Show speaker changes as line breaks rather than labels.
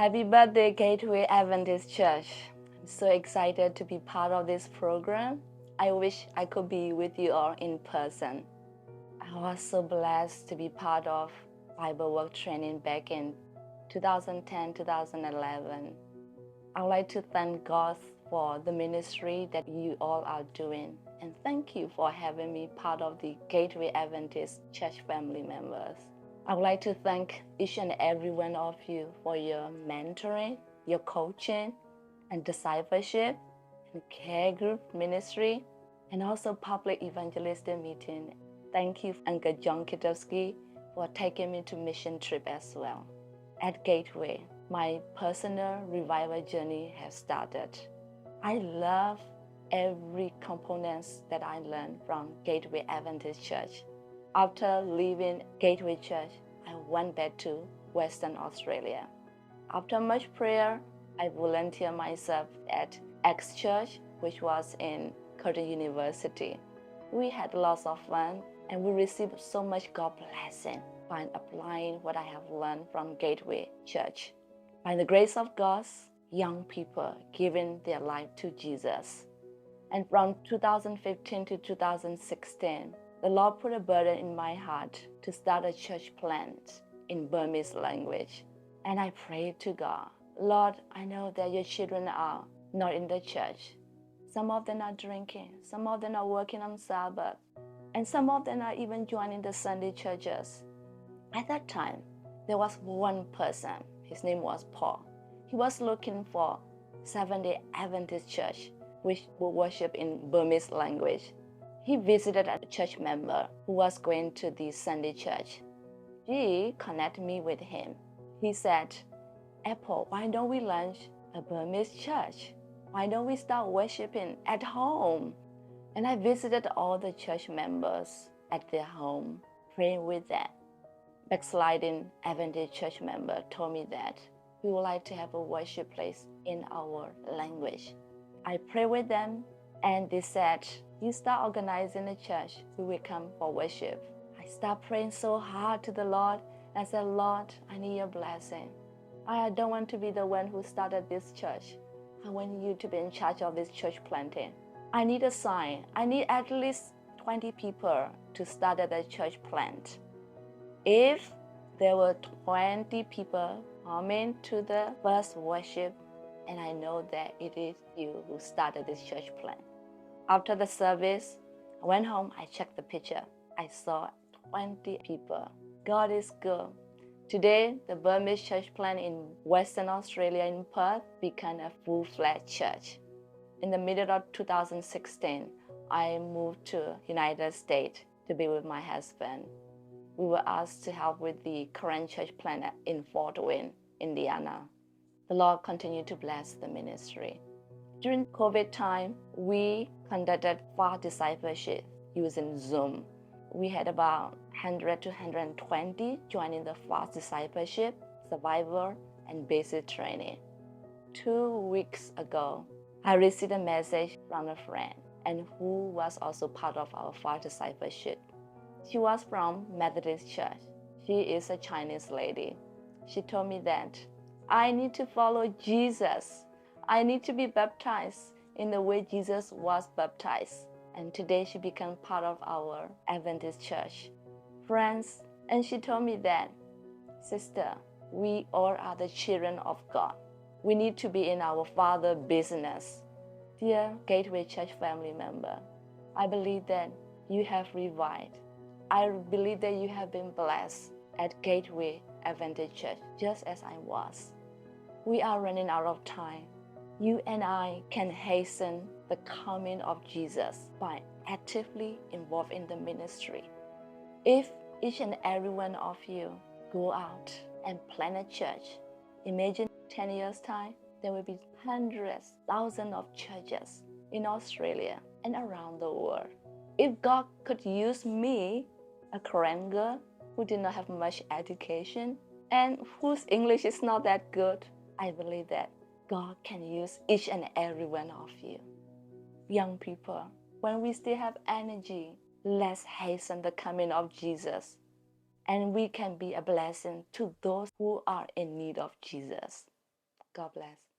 Happy birthday, Gateway Adventist Church. I'm so excited to be part of this program. I wish I could be with you all in person. I was so blessed to be part of Bible work training back in 2010-2011. I would like to thank God for the ministry that you all are doing, and thank you for having me part of the Gateway Adventist Church family members. I would like to thank each and every one of you for your mentoring, your coaching, and discipleship, and care group ministry, and also public evangelistic meeting. Thank you, Uncle John Kitowski, for taking me to mission trip as well. At Gateway, my personal revival journey has started. I love every component that I learned from Gateway Adventist Church. After leaving Gateway Church, I went back to Western Australia. After much prayer, I volunteered myself at X Church, which was in Curtin University. We had lots of fun and we received so much God blessing by applying what I have learned from Gateway Church. By the grace of God, young people giving their life to Jesus. And from 2015 to 2016, the Lord put a burden in my heart to start a church plant in Burmese language. And I prayed to God, Lord, I know that your children are not in the church. Some of them are drinking, some of them are working on Sabbath, and some of them are even joining the Sunday churches. At that time, there was one person, his name was Paul. He was looking for Seventh-day Adventist church, which would worship in Burmese language. He visited a church member who was going to the Sunday church. She connected me with him. He said, Apple, why don't we launch a Burmese church? Why don't we start worshiping at home? And I visited all the church members at their home, praying with them. Backsliding Adventist church member told me that we would like to have a worship place in our language. I prayed with them and they said, you start organizing a church, we will come for worship. I started praying so hard to the Lord and I said, Lord, I need your blessing. I don't want to be the one who started this church. I want you to be in charge of this church planting. I need a sign. I need at least 20 people to start at a church plant. If there were 20 people coming to the first worship, and I know that it is you who started this church plant. After the service, I went home, I checked the picture. I saw 20 people. God is good. Today, the Burmese church plant in Western Australia in Perth became a full-fledged church. In the middle of 2016, I moved to United States to be with my husband. We were asked to help with the current church plant in Fort Wayne, Indiana. The Lord continued to bless the ministry. During COVID time, we conducted fast discipleship using Zoom. We had about 100 to 120 joining the fast discipleship, survival, and basic training. 2 weeks ago, I received a message from a friend and who was also part of our fast discipleship. She was from Methodist Church. She is a Chinese lady. She told me that I need to follow Jesus. I need to be baptized in the way Jesus was baptized. And today she became part of our Adventist church. Friends, and she told me that, sister, we all are the children of God. We need to be in our Father's business. Dear Gateway Church family member, I believe that you have revived. I believe that you have been blessed at Gateway Adventist Church, just as I was. We are running out of time. You and I can hasten the coming of Jesus by actively involved in the ministry. If each and every one of you go out and plant a church, imagine 10 years' time, there will be hundreds, thousands of churches in Australia and around the world. If God could use me, a Korean girl who did not have much education and whose English is not that good, I believe that God can use each and every one of you. Young people, when we still have energy, let's hasten the coming of Jesus, and we can be a blessing to those who are in need of Jesus. God bless.